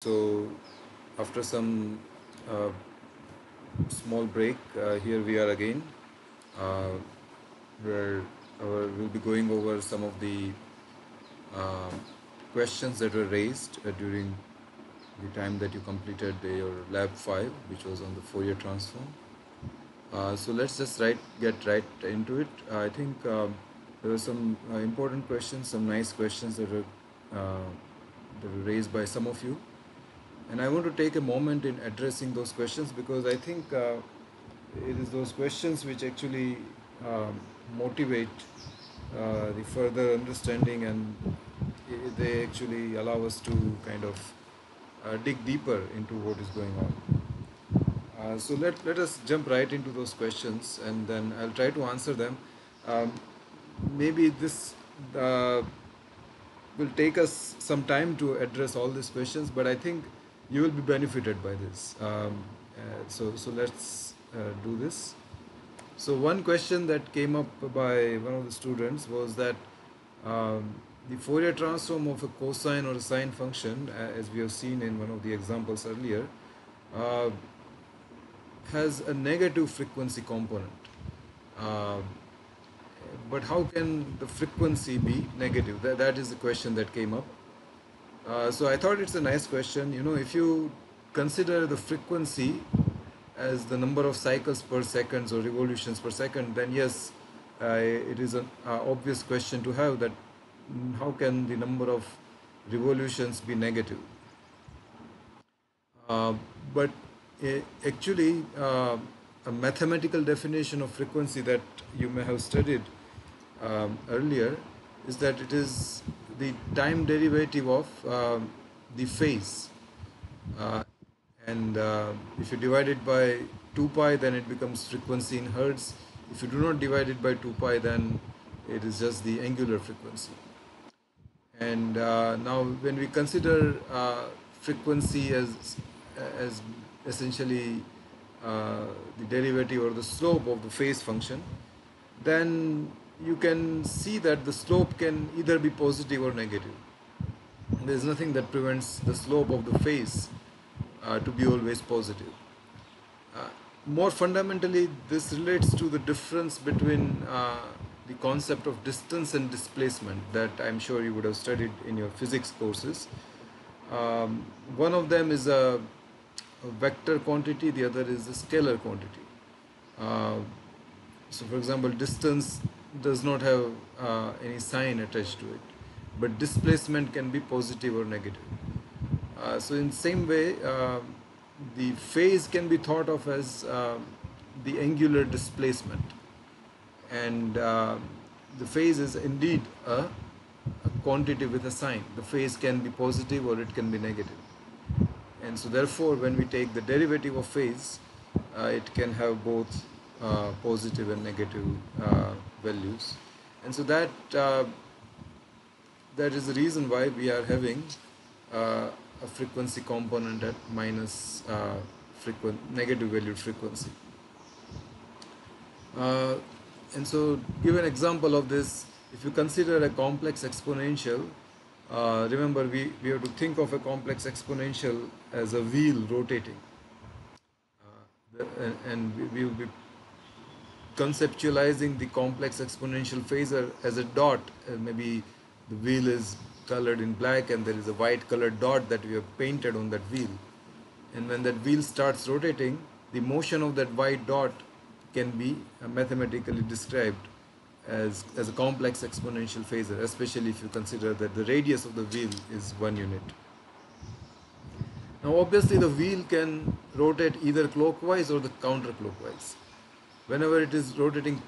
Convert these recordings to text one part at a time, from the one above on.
So, after some uh, small break, here we are again, uh, where we'll be going over some of the uh, questions that were raised during the time that you completed your lab 5, which was on the Fourier transform. So let's just get right into it. I think there were some important questions, some nice questions that were raised by some of you. And I want to take a moment in addressing those questions because I think it is those questions which actually motivate the further understanding, and they actually allow us to kind of dig deeper into what is going on. So let us jump right into those questions and then I'll try to answer them. Um, Maybe this uh, will take us some time to address all these questions, but I think you will be benefited by this. So let's do this. So one question that came up by one of the students was that um, the Fourier transform of a cosine or a sine function, as we have seen in one of the examples earlier, uh, has a negative frequency component. Uh, but how can the frequency be negative? That is the question that came up. So I thought it's a nice question. You know, if you consider the frequency as the number of cycles per second or revolutions per second, then yes, it is an obvious question to have that how can the number of revolutions be negative? Uh, but actually, a mathematical definition of frequency that you may have studied earlier is that it is the time derivative of the phase. Uh, and if you divide it by 2 pi, then it becomes frequency in hertz. If you do not divide it by 2 pi, then it is just the angular frequency. And now, when we consider frequency as essentially the derivative or the slope of the phase function, then you can see that the slope can either be positive or negative. There is nothing that prevents the slope of the phase to be always positive. Uh, More fundamentally, this relates to the difference between the concept of distance and displacement that I'm sure you would have studied in your physics courses. One of them is a vector quantity, the other is a scalar quantity. Uh, so, for example, distance does not have any sign attached to it, but displacement can be positive or negative. So in same way, the phase can be thought of as the angular displacement, and the phase is indeed a quantity with a sign. The phase can be positive or it can be negative, and so therefore, when we take the derivative of phase, it can have both positive and negative values, and so that is the reason why we are having a frequency component at minus negative valued frequency. Uh, and so, give an example of this. If you consider a complex exponential, remember we have to think of a complex exponential as a wheel rotating. And we will be conceptualizing the complex exponential phasor as a dot. Maybe the wheel is colored in black and there is a white colored dot that we have painted on that wheel. And when that wheel starts rotating, the motion of that white dot can be mathematically described as a complex exponential phasor, especially if you consider that the radius of the wheel is 1 unit. Now, obviously, the wheel can rotate either clockwise or the counterclockwise. Whenever it is rotating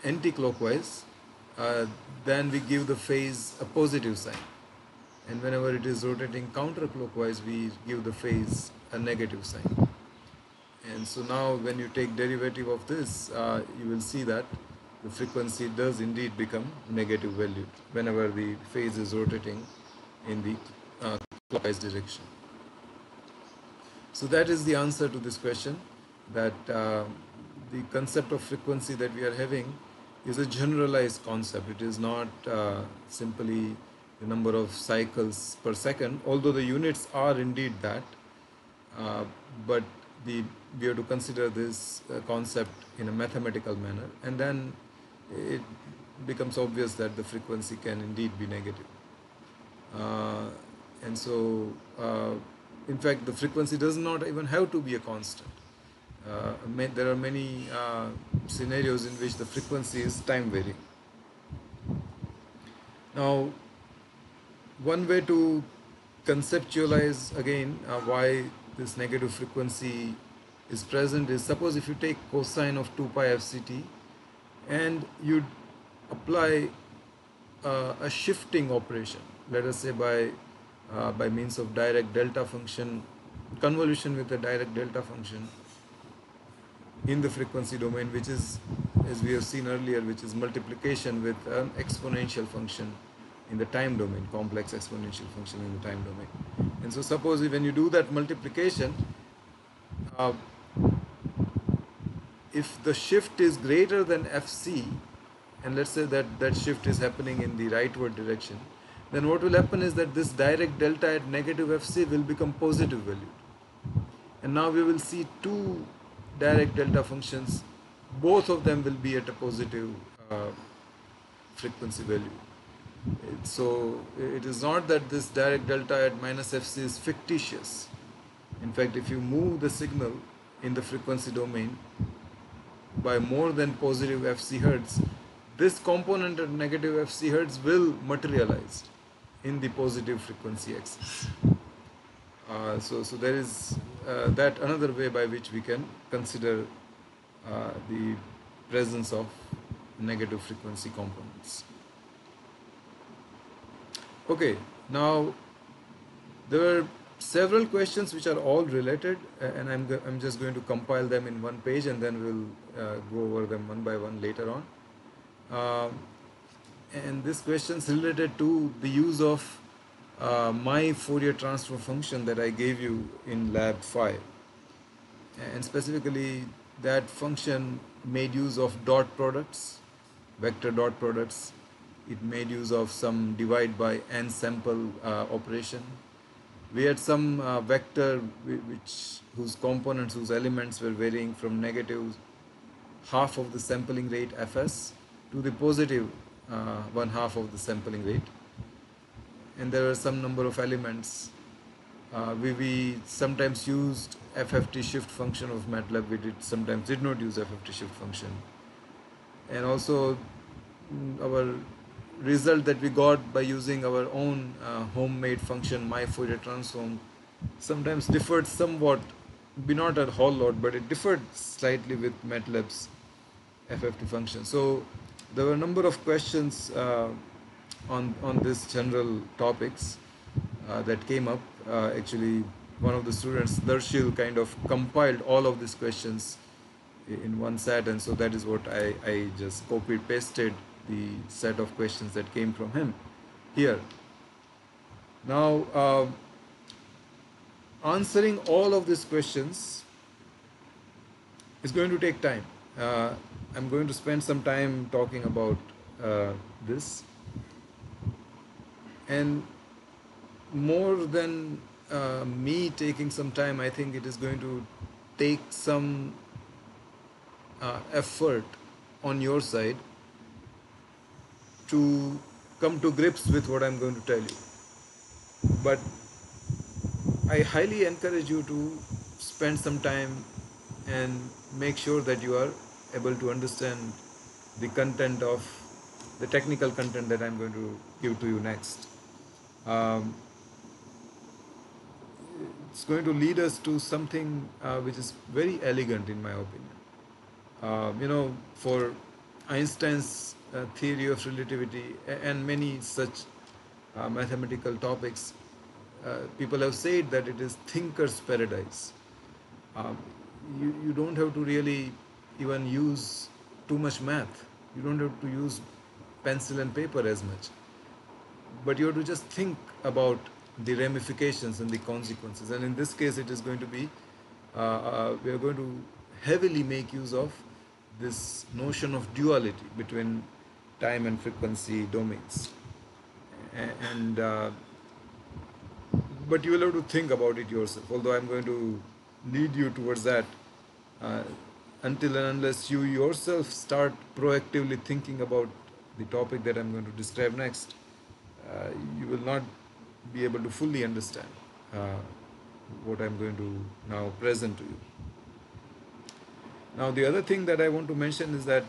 anti-clockwise, uh, then we give the phase a positive sign. And whenever it is rotating counterclockwise, we give the phase a negative sign. And so now when you take derivative of this, you will see that the frequency does indeed become negative value whenever the phase is rotating in the clockwise direction. So that is the answer to this question, that the concept of frequency that we are having is a generalized concept. It is not simply the number of cycles per second, although the units are indeed that, uh, but the we have to consider this concept in a mathematical manner, and then it becomes obvious that the frequency can indeed be negative. Uh, and so, in fact, the frequency does not even have to be a constant. There are many scenarios in which the frequency is time varying. Now, one way to conceptualize again why this negative frequency is present is, suppose if you take cosine of 2 pi fct and you apply a shifting operation, let us say by means of direct delta function, convolution with a direct delta function in the frequency domain, which is, as we have seen earlier, which is multiplication with an exponential function in the time domain, complex exponential function in the time domain. And so suppose when you do that multiplication, uh, if the shift is greater than fc, and let's say that that shift is happening in the rightward direction, then what will happen is that this direct delta at negative fc will become positive valued. And now we will see two direct delta functions, both of them will be at a positive frequency value. So it is not that this direct delta at minus fc is fictitious. In fact, if you move the signal in the frequency domain by more than positive fc hertz, this component at negative fc hertz will materialize in the positive frequency axis. So there is that another way by which we can consider the presence of negative frequency components. Okay, now there are several questions which are all related, and I'm just going to compile them in one page, and then we'll go over them one by one later on. And these questions related to the use of my Fourier transform function that I gave you in lab 5, and specifically that function made use of dot products, vector dot products. It made use of some divide by n sample operation. We had some vector whose components, whose elements were varying from negative half of the sampling rate fs to the positive 1/2 of the sampling rate. And there were some number of elements. We sometimes used FFT shift function of MATLAB. We sometimes did not use FFT shift function. And also our result that we got by using our own homemade function, my Fourier transform, sometimes differed somewhat, not a whole lot, but it differed slightly with MATLAB's FFT function. So there were a number of questions on this general topics that came up. Actually, one of the students, Darshil, kind of compiled all of these questions in one set, and so that is what I just copied pasted the set of questions that came from him here. Now, answering all of these questions is going to take time. I'm going to spend some time talking about this, and more than me taking some time, I think it is going to take some effort on your side to come to grips with what I'm going to tell you. But I highly encourage you to spend some time and make sure that you are able to understand the content of the technical content that I'm going to give to you next. It's going to lead us to something which is very elegant in my opinion. For Einstein's theory of relativity and many such mathematical topics, people have said that it is thinker's paradise. You don't have to really even use too much math. You don't have to use pencil and paper as much. But you have to just think about the ramifications and the consequences. And in this case, it is going to be, we are going to heavily make use of this notion of duality between time and frequency domains. and but you will have to think about it yourself. Although I'm going to lead you towards that, uh, until and unless you yourself start proactively thinking about the topic that I'm going to describe next, you will not be able to fully understand uh, what I'm going to now present to you. Now, the other thing that I want to mention is that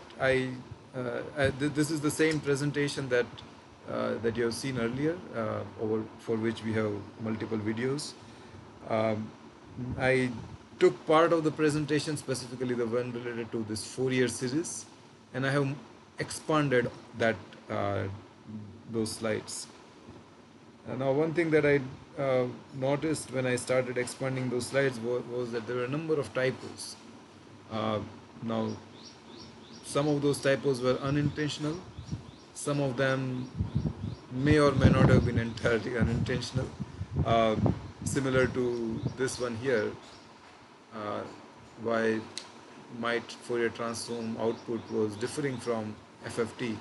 this is the same presentation that you have seen earlier, over for which we have multiple videos. Um, I took part of the presentation, specifically the one related to this Fourier series, and I have expanded that uh, those slides. Now, one thing that I noticed when I started expanding those slides was that there were a number of typos. Uh, Now, some of those typos were unintentional, some of them may or may not have been entirely unintentional. Uh, Similar to this one here, uh, why my Fourier transform output was differing from FFT.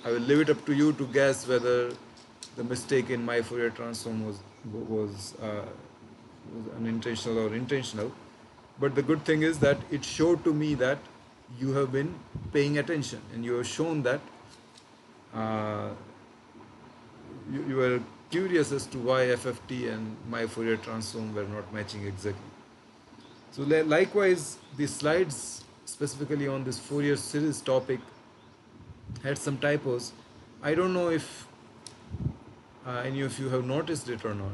I will leave it up to you to guess whether the mistake in my Fourier transform was unintentional or intentional. But the good thing is that it showed to me that you have been paying attention, and you have shown that uh, you were curious as to why FFT and my Fourier transform were not matching exactly. So likewise, the slides specifically on this Fourier series topic had some typos. I don't know if any of you have noticed it or not,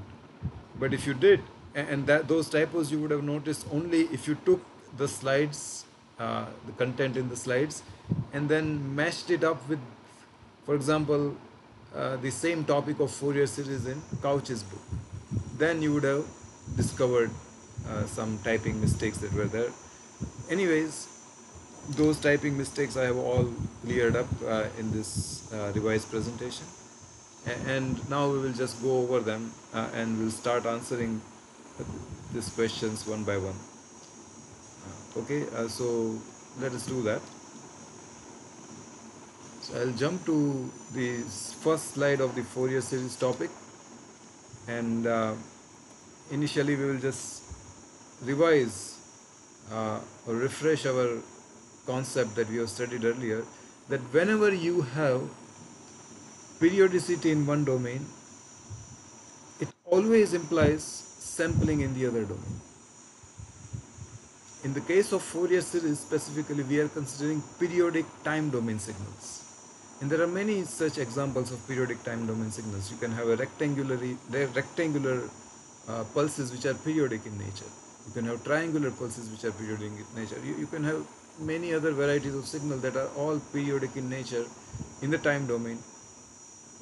but if you did, and that those typos you would have noticed only if you took the slides, the content in the slides, and then mashed it up with, for example, the same topic of Fourier series in Couch's book. Then you would have discovered some typing mistakes that were there. Anyways, those typing mistakes I have all cleared up in this revised presentation. And now we will just go over them and we'll start answering these questions one by one. Okay, so let us do that. So I'll jump to the first slide of the Fourier series topic, and initially we will just revise or refresh our concept that we have studied earlier, that whenever you have periodicity in one domain, it always implies sampling in the other domain. In the case of Fourier series specifically, we are considering periodic time domain signals. And there are many such examples of periodic time domain signals. You can have a rectangular pulses which are periodic in nature. You can have triangular pulses which are periodic in nature. You can have many other varieties of signal that are all periodic in nature in the time domain,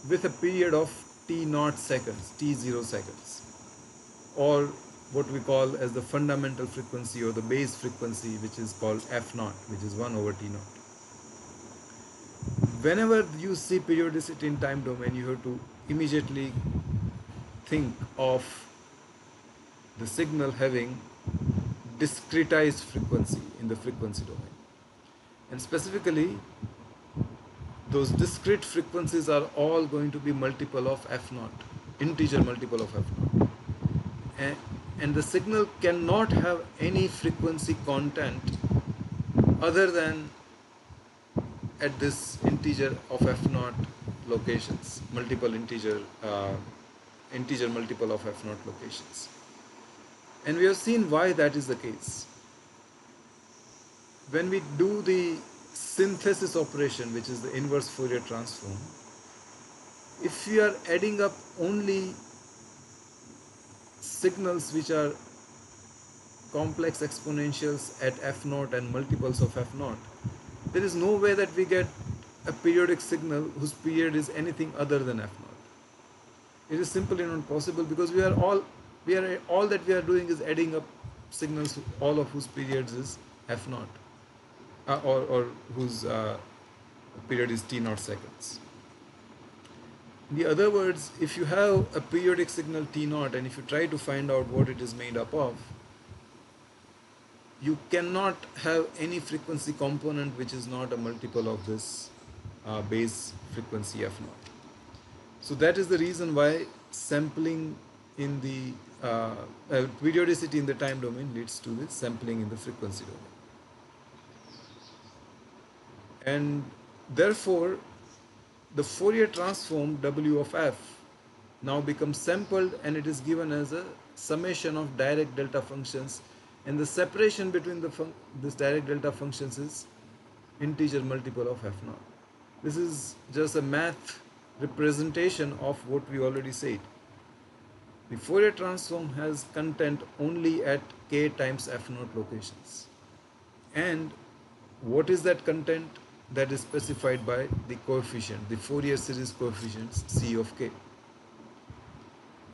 with a period of t0 seconds, t0 seconds, or what we call as the fundamental frequency or the base frequency, which is called f0, which is 1 over t0. Whenever you see periodicity in time domain, you have to immediately think of the signal having discretized frequency in the frequency domain. And specifically, those discrete frequencies are all going to be multiple of f0, integer multiple of f0. And the signal cannot have any frequency content other than at this integer of f0 locations, multiple integer multiple of f0 locations. And we have seen why that is the case. When we do the synthesis operation, which is the inverse Fourier transform, if we are adding up only signals which are complex exponentials at f0 and multiples of f0, there is no way that we get a periodic signal whose period is anything other than f0. It is simply not possible, because all that we are doing is adding up signals, all of whose periods is f0, or whose period is t0 seconds. In other words, if you have a periodic signal t0 and if you try to find out what it is made up of, you cannot have any frequency component which is not a multiple of this base frequency f0. So that is the reason why sampling in the periodicity in the time domain leads to this sampling in the frequency domain. And therefore, the Fourier transform W of f now becomes sampled, and it is given as a summation of direct delta functions, and the separation between this direct delta functions is integer multiple of f naught. This is just a math representation of what we already said. The Fourier transform has content only at k times f naught locations. And what is that content? That is specified by the coefficient, the Fourier series coefficients C of k.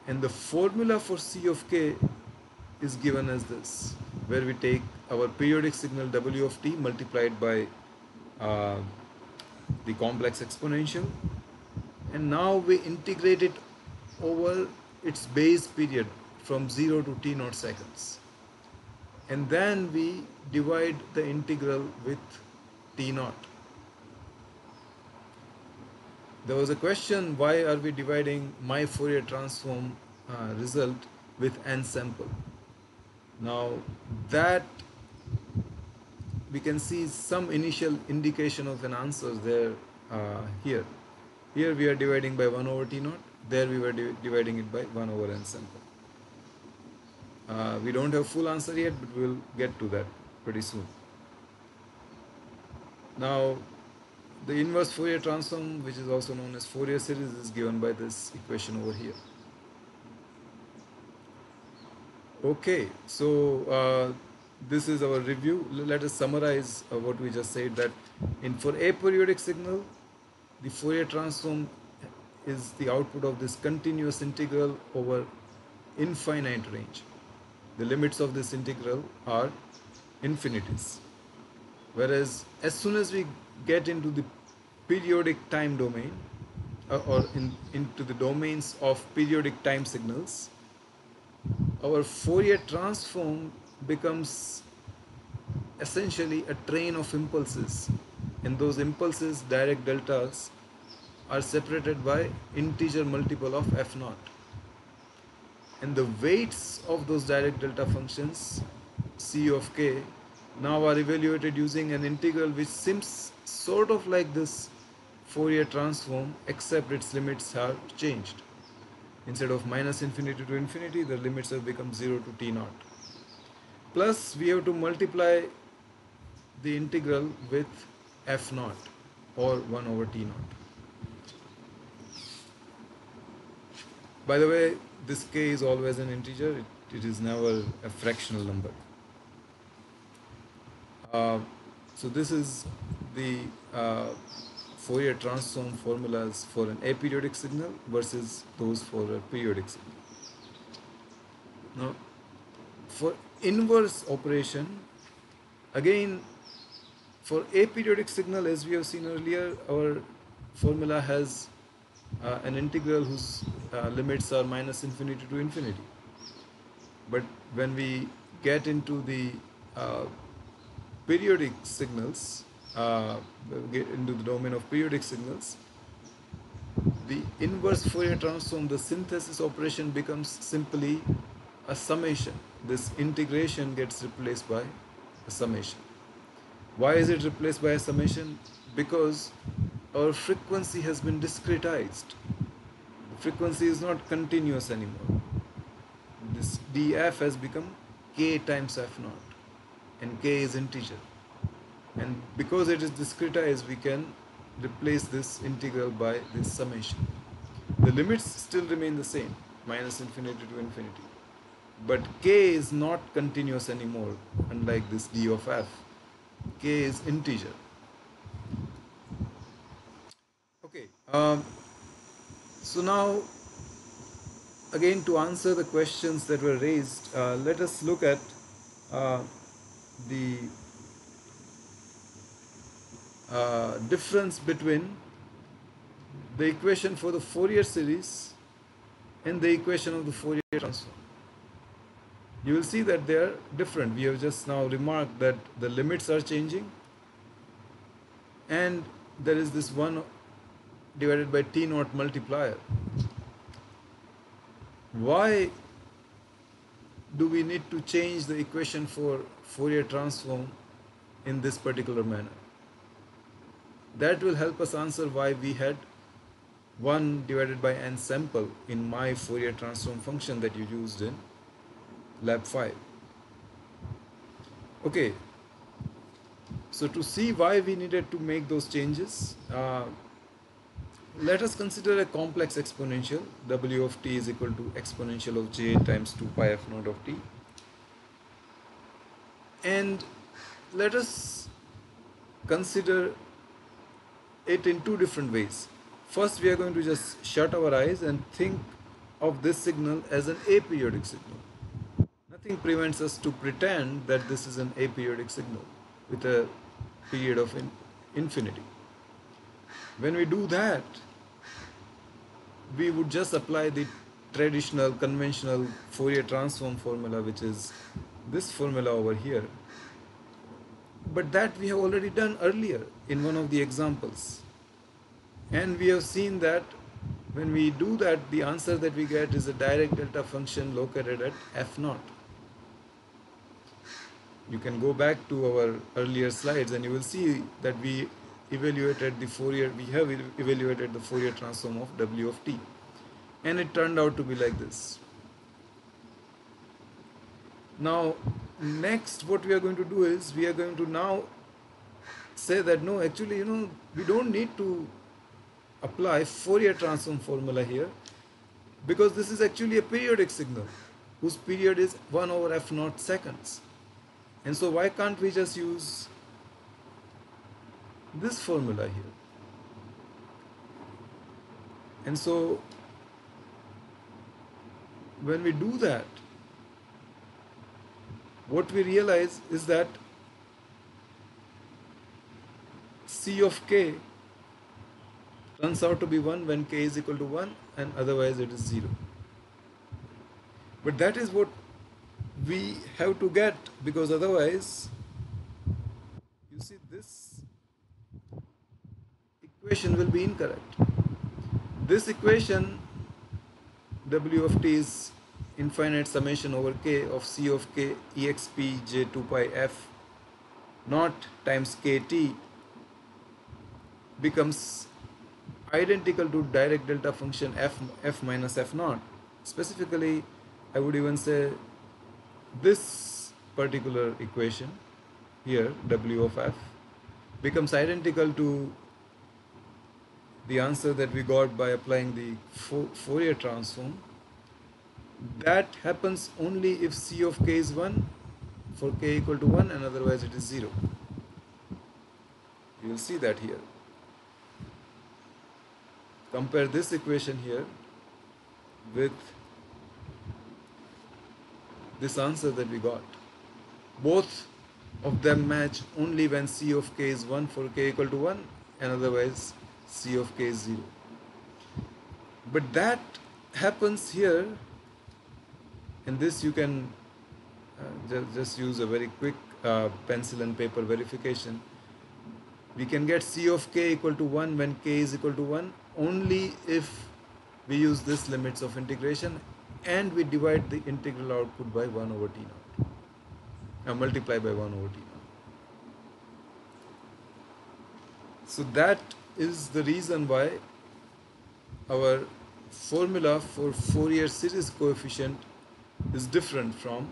And the formula for C of k is given as this, where we take our periodic signal W of t multiplied by the complex exponential, and now we integrate it over its base period from 0 to t naught seconds, and then we divide the integral with t naught. There was a question, why are we dividing my Fourier transform result with n sample? Now that we can see some initial indication of an answer there here. Here we are dividing by 1 over t naught, there we were dividing it by 1 over n sample. We don't have full answer yet, but we'll get to that pretty soon. Now, the inverse Fourier transform, which is also known as Fourier series, is given by this equation over here. Okay, so this is our review. Let us summarize what we just said, that for aperiodic signal, the Fourier transform is the output of this continuous integral over infinite range. The limits of this integral are infinities. Whereas as soon as we get into the periodic time domain, into the domains of periodic time signals, our Fourier transform becomes essentially a train of impulses, and those impulses, direct deltas, are separated by integer multiple of f naught. And the weights of those direct delta functions, C of k, now are evaluated using an integral which seems sort of like this Fourier transform, except its limits are changed. Instead of minus infinity to infinity, the limits have become 0 to t naught. Plus, we have to multiply the integral with f naught, or 1 over t naught. By the way, this k is always an integer, it is never a fractional number. So this is the Fourier transform formulas for an aperiodic signal versus those for a periodic signal. Now, for inverse operation, again, for aperiodic signal, as we have seen earlier, our formula has an integral whose limits are minus infinity to infinity. But when we get into the periodic signals, get into the domain of periodic signals, the inverse Fourier transform, the synthesis operation becomes simply a summation. This integration gets replaced by a summation. Why is it replaced by a summation? Because our frequency has been discretized. The frequency is not continuous anymore. This df has become k times f naught, and k is integer. And because it is discretized, we can replace this integral by this summation. The limits still remain the same, minus infinity to infinity. But k is not continuous anymore, unlike this d of f. K is integer. Okay, so now, again, to answer the questions that were raised, let us look at the difference between the equation for the Fourier series and the equation of the Fourier transform. You will see that they are different. We have just now remarked that the limits are changing, and there is this one divided by T naught multiplier. Why do we need to change the equation for Fourier transform in this particular manner? That will help us answer why we had 1 divided by n sample in my Fourier transform function that you used in lab 5. Okay, so to see why we needed to make those changes, let us consider a complex exponential. W of t is equal to exponential of j times 2 pi f naught of t. And let us consider it in two different ways. First, we are going to just shut our eyes and think of this signal as an aperiodic signal. Nothing prevents us to pretend that this is an aperiodic signal with a period of infinity. When we do that, we would just apply the traditional conventional Fourier transform formula, which is this formula over here. But that we have already done earlier in one of the examples. And we have seen that when we do that, the answer that we get is a direct delta function located at f naught. You can go back to our earlier slides and you will see that we have evaluated the Fourier transform of W of t. And it turned out to be like this. Now, next what we are going to do is we are going to now say that no, actually, we don't need to apply Fourier transform formula here, because this is actually a periodic signal whose period is 1 over f naught seconds. And so why can't we just use this formula here? And so when we do that, what we realize is that C of k turns out to be 1 when k is equal to 1, and otherwise it is 0. But that is what we have to get, because otherwise, you see, this equation will be incorrect. This equation, W of t is infinite summation over k of C of k exp j 2 pi f naught times kt, becomes identical to direct delta function f minus f naught. Specifically, I would even say this particular equation here, W of f, becomes identical to the answer that we got by applying the Fourier transform. That happens only if C of k is 1 for k equal to 1, and otherwise it is 0. You will see that here. Compare this equation here with this answer that we got. Both of them match only when C of k is 1 for k equal to 1, and otherwise C of k is 0. But that happens here, and this you can just use a very quick pencil and paper verification. We can get C of k equal to 1 when k is equal to 1 only if we use this limits of integration and we divide the integral output by 1 over t naught, multiply by 1 over t naught. So that is the reason why our formula for Fourier series coefficient is different from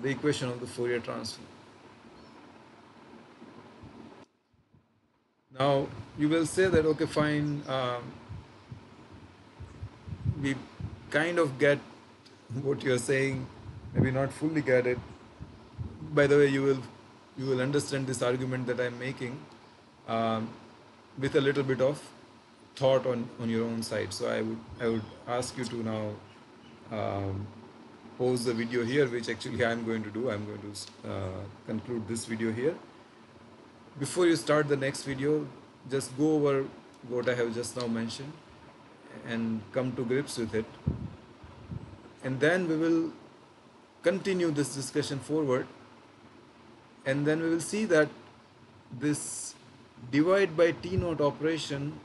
the equation of the Fourier transform. Now you will say that, okay, fine, we kind of get what you are saying, maybe not fully get it. By the way, you will understand this argument that I am making with a little bit of thought on your own side. So I would ask you to now pause the video here, which actually I am going to do. I am going to conclude this video here. Before you start the next video, just go over what I have just now mentioned and come to grips with it. And then we will continue this discussion forward, and then we will see that this divide by t naught operation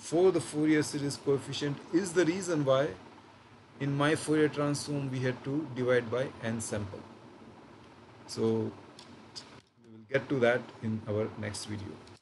for the Fourier series coefficient is the reason why in my Fourier transform we had to divide by n sample. So we will get to that in our next video.